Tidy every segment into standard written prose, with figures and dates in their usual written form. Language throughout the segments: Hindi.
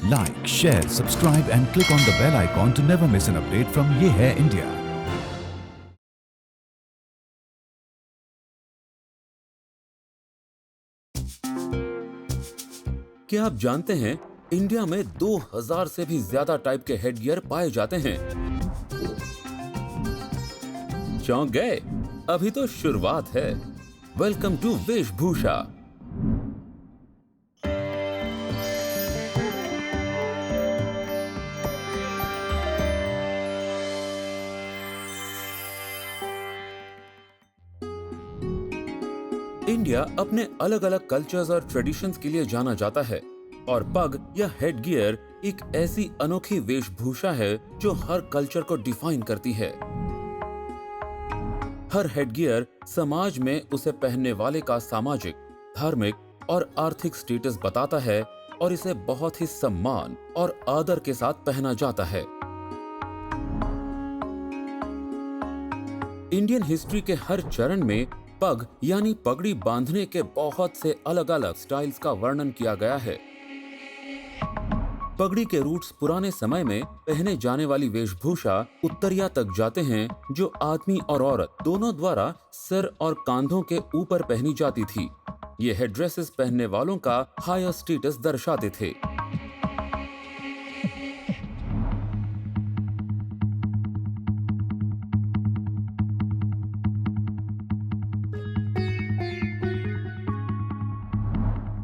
Like, share, subscribe and click on the bell icon to never miss an update from Ye Hai India. क्या आप जानते हैं इंडिया में 2000 से भी ज्यादा टाइप के हेडगियर पाए जाते हैं। चौंक गए? अभी तो शुरुआत है। वेलकम टू वेशभूषा। इंडिया अपने अलग अलग कल्चर्स और ट्रेडिशंस के लिए जाना जाता है और पग या हेडगियर एक ऐसी अनोखी वेशभूषा है जो हर कल्चर को डिफाइन करती है। हर हेडगियर समाज में उसे पहनने वाले का सामाजिक, धार्मिक और आर्थिक स्टेटस बताता है और इसे बहुत ही सम्मान और आदर के साथ पहना जाता है। इंडियन हिस्ट्री के हर चरण में पग यानी पगड़ी बांधने के बहुत से अलग अलग स्टाइल्स का वर्णन किया गया है। पगड़ी के रूट्स पुराने समय में पहने जाने वाली वेशभूषा उत्तरिया तक जाते हैं, जो आदमी और औरत दोनों द्वारा सिर और कांधों के ऊपर पहनी जाती थी। ये हेडड्रेसेस पहनने वालों का हायर स्टेटस दर्शाते थे।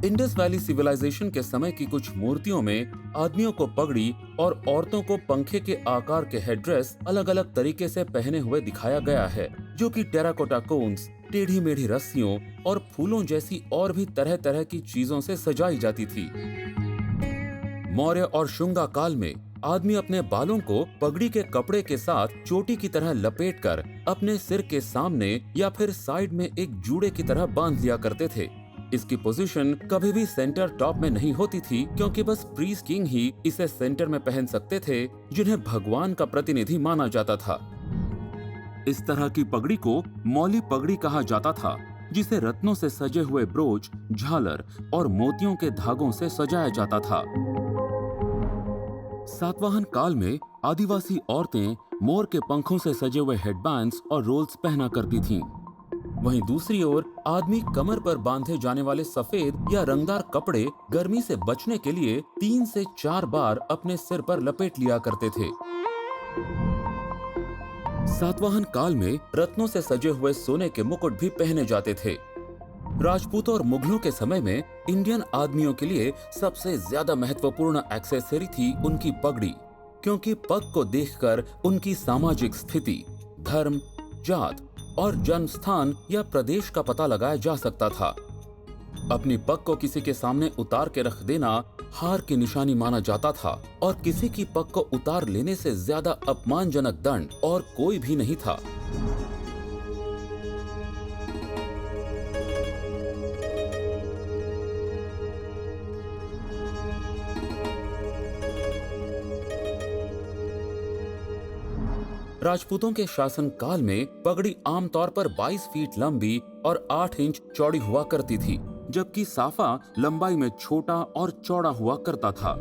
इंडस वैली सिविलाइजेशन के समय की कुछ मूर्तियों में आदमियों को पगड़ी और औरतों को पंखे के आकार के हेडड्रेस अलग अलग तरीके से पहने हुए दिखाया गया है, जो कि टेराकोटा कोन्स, टेढ़ी मेढ़ी रस्सियों और फूलों जैसी और भी तरह तरह की चीजों से सजाई जाती थी। मौर्य और शुंगा काल में आदमी अपने बालों को पगड़ी के कपड़े के साथ चोटी की तरह लपेटकर अपने सिर के सामने या फिर साइड में एक जूड़े की तरह बांध लिया करते थे। इसकी पोजीशन कभी भी सेंटर टॉप में नहीं होती थी, क्योंकि बस प्रीस्ट किंग ही इसे सेंटर में पहन सकते थे, जिन्हें भगवान का प्रतिनिधि माना जाता था। इस तरह की पगड़ी को मौली पगड़ी कहा जाता था, जिसे रत्नों से सजे हुए ब्रोच, झालर और मोतियों के धागों से सजाया जाता था। सातवाहन काल में आदिवासी औरतें मोर के पंखों से सजे हुए हेडबैंड्स और रोल्स पहना करती थीं। वहीं दूसरी ओर आदमी कमर पर बांधे जाने वाले सफेद या रंगदार कपड़े गर्मी से बचने के लिए 3 से 4 बार अपने सिर पर लपेट लिया करते थे। सातवाहन काल में रत्नों से सजे हुए सोने के मुकुट भी पहने जाते थे। राजपूतों और मुगलों के समय में इंडियन आदमियों के लिए सबसे ज्यादा महत्वपूर्ण एक्सेसरी थी उनकी पगड़ी, क्योंकि पग को देखकर उनकी सामाजिक स्थिति, धर्म, जात और जन्म स्थान या प्रदेश का पता लगाया जा सकता था। अपनी पग को किसी के सामने उतार के रख देना हार की निशानी माना जाता था और किसी की पग को उतार लेने से ज्यादा अपमानजनक दंड और कोई भी नहीं था। राजपूतों के शासन काल में पगड़ी आमतौर पर 22 फीट लंबी और 8 इंच चौड़ी हुआ करती थी, जबकि साफा लंबाई में छोटा और चौड़ा हुआ करता था।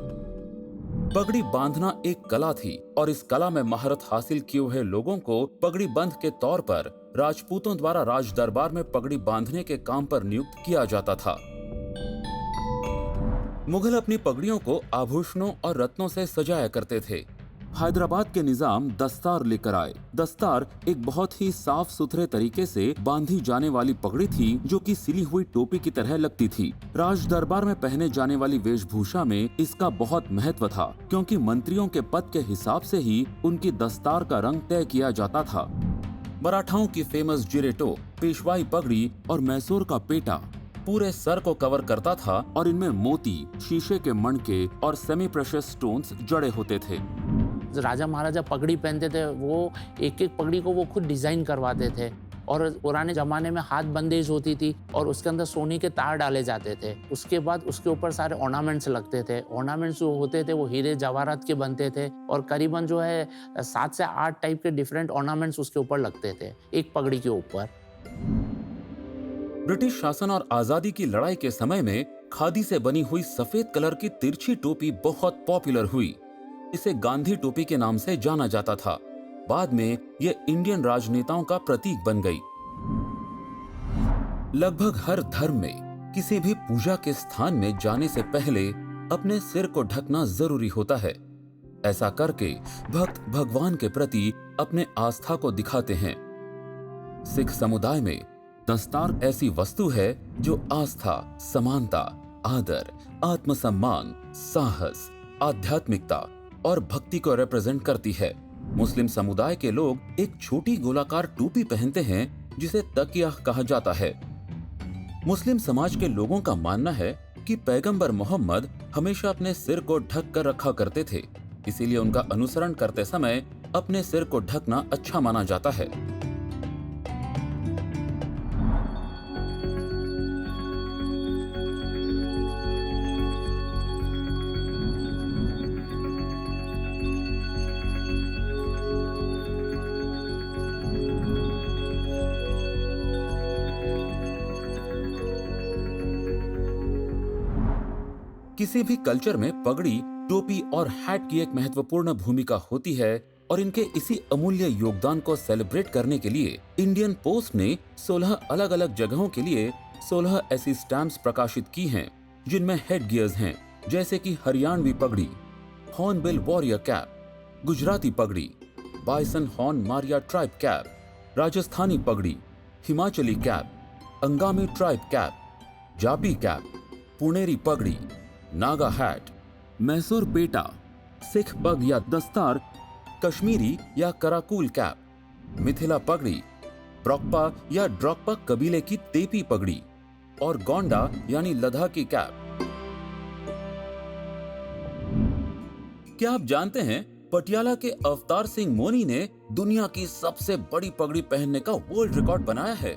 पगड़ी बांधना एक कला थी और इस कला में महारत हासिल किए हुए लोगों को पगड़ी बंध के तौर पर राजपूतों द्वारा राज दरबार में पगड़ी बांधने के काम पर नियुक्त किया जाता था। मुगल अपनी पगड़ियों को आभूषणों और रत्नों से सजाया करते थे। हैदराबाद के निजाम दस्तार लेकर आए। दस्तार एक बहुत ही साफ सुथरे तरीके से बांधी जाने वाली पगड़ी थी, जो कि सिली हुई टोपी की तरह लगती थी। राज दरबार में पहने जाने वाली वेशभूषा में इसका बहुत महत्व था, क्योंकि मंत्रियों के पद के हिसाब से ही उनकी दस्तार का रंग तय किया जाता था। मराठाओं की फेमस जिरेटो, पेशवाई पगड़ी और मैसूर का पेटा पूरे सर को कवर करता था और इनमें मोती, शीशे के मणके और सेमी प्रेशियस स्टोन्स जड़े होते थे। राजा महाराजा पगड़ी पहनते थे, वो एक एक पगड़ी को वो खुद डिजाइन करवाते थे और पुराने जमाने में हाथ बंदेज होती थी और उसके अंदर सोने के तार डाले जाते थे। उसके बाद उसके ऊपर सारे ऑर्नामेंट्स लगते थे। ऑर्नामेंट्स जो होते थे वो हीरे जवाहरात के बनते थे और करीबन जो है 7 से 8 टाइप के डिफरेंट ऑर्नामेंट्स उसके ऊपर लगते थे एक पगड़ी के ऊपर। ब्रिटिश शासन और आजादी की लड़ाई के समय में खादी से बनी हुई सफेद कलर की तिरछी टोपी बहुत पॉपुलर हुई। इसे गांधी टोपी के नाम से जाना जाता था। बाद में ये इंडियन राजनेताओं का प्रतीक बन गई। लगभग हर धर्म में किसी भी पूजा के स्थान में जाने से पहले अपने सिर को ढकना जरूरी होता है। ऐसा करके भक्त भगवान के प्रति अपने आस्था को दिखाते हैं। सिख समुदाय में दस्तार ऐसी वस्तु है जो आस्था, समानता, आदर, आत्मसम्मान, साहस, आध्यात्मिकता और भक्ति को रिप्रेजेंट करती है। मुस्लिम समुदाय के लोग एक छोटी गोलाकार टोपी पहनते हैं जिसे तकिया कहा जाता है। मुस्लिम समाज के लोगों का मानना है कि पैगंबर मोहम्मद हमेशा अपने सिर को ढक कर रखा करते थे, इसीलिए उनका अनुसरण करते समय अपने सिर को ढकना अच्छा माना जाता है। किसी भी कल्चर में पगड़ी, टोपी और हैट की एक महत्वपूर्ण भूमिका होती है और इनके इसी अमूल्य योगदान को सेलिब्रेट करने के लिए इंडियन पोस्ट ने 16 अलग अलग जगहों के लिए 16 ऐसी स्टैम्प्स प्रकाशित की हैं जिनमें हेड गियर्स हैं, जैसे कि हरियाणवी पगड़ी, हॉर्नबिल वॉरियर कैप, गुजराती पगड़ी, bison horn Maria tribe cap, Rajasthani पगड़ी, Himachali cap, Angami tribe cap, japi cap, Puneri पगड़ी, नागा हैट, मैसूर पेटा, सिख पग या दस्तार, कश्मीरी या कराकूल कैप, मिथिला पगड़ी, ब्रॉकपा या ड्रॉकपा कबीले की तेपी पगड़ी और गोंडा यानी लद्दाखी कैप। क्या आप जानते हैं पटियाला के अवतार सिंह मोनी ने दुनिया की सबसे बड़ी पगड़ी पहनने का वर्ल्ड रिकॉर्ड बनाया है।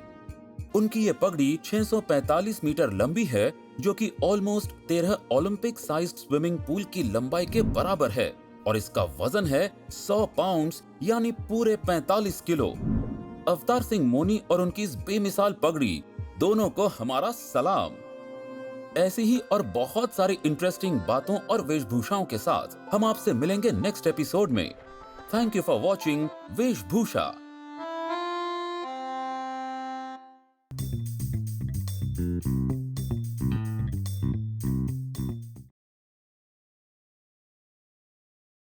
उनकी ये पगड़ी 645 मीटर लंबी है, जो कि almost 13 Olympic sized swimming pool की लंबाई के बराबर है और इसका वजन है 100 पाउंड्स यानी पूरे 45 किलो। अवतार सिंह मोनी और उनकी इस बेमिसाल पगड़ी दोनों को हमारा सलाम। ऐसी ही और बहुत सारी इंटरेस्टिंग बातों और वेशभूषाओं के साथ हम आपसे मिलेंगे नेक्स्ट एपिसोड में। थैंक यू फॉर वॉचिंग वेशभूषा।